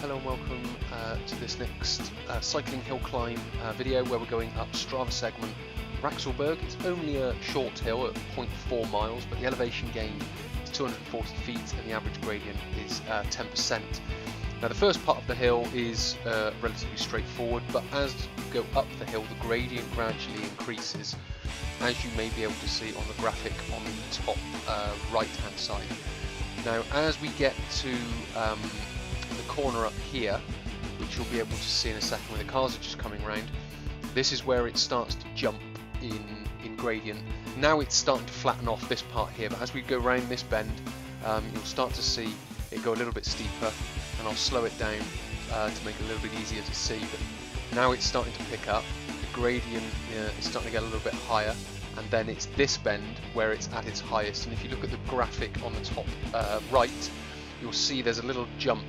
hello and welcome to this next cycling hill climb video where we're going up Sträva segment Wraxellberg. It's only a short hill at 0.4 miles, but the elevation gain is 240 feet and the average gradient is 10%. Now the first part of the hill is relatively straightforward, but as you go up the hill the gradient gradually increases, as you may be able to see on the graphic on the top right hand side. Now as we get to the corner up here, which you'll be able to see in a second when the cars are just coming round, this is where it starts to jump in gradient. Now it's starting to flatten off this part here, but as we go round this bend you'll start to see it go a little bit steeper, and I'll slow it down to make it a little bit easier to see. But now it's starting to pick up, the gradient is starting to get a little bit higher, and then it's this bend where it's at its highest. And if you look at the graphic on the top right, you'll see there's a little jump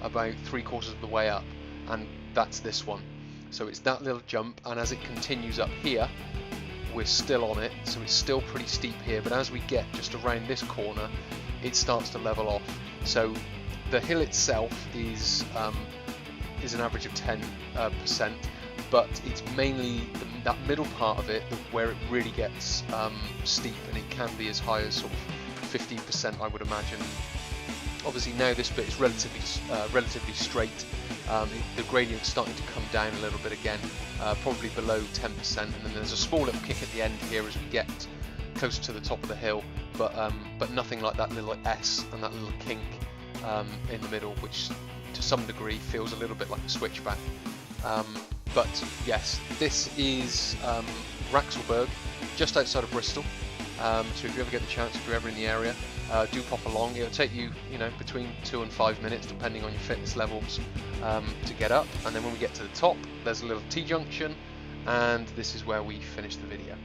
about 3/4 of the way up, and that's this one. So it's that little jump, and as it continues up here we're still on it, so it's still pretty steep here, but as we get just around this corner it starts to level off. So the hill itself is an average of 10%, but it's mainly that middle part of it where it really gets steep, and it can be as high as sort of 15%, I would imagine. Obviously now this bit is relatively straight. The gradient's starting to come down a little bit again, probably below 10%, and then there's a small little kick at the end here as we get closer to the top of the hill, but nothing like that little S and that little kink in the middle, which to some degree feels a little bit like a switchback. But yes, this is Wraxellberg, just outside of Bristol. So if you ever get the chance, if you're ever in the area, do pop along. It'll take you, between 2 and 5 minutes, depending on your fitness levels, to get up. And then when we get to the top, there's a little T-junction, and this is where we finish the video.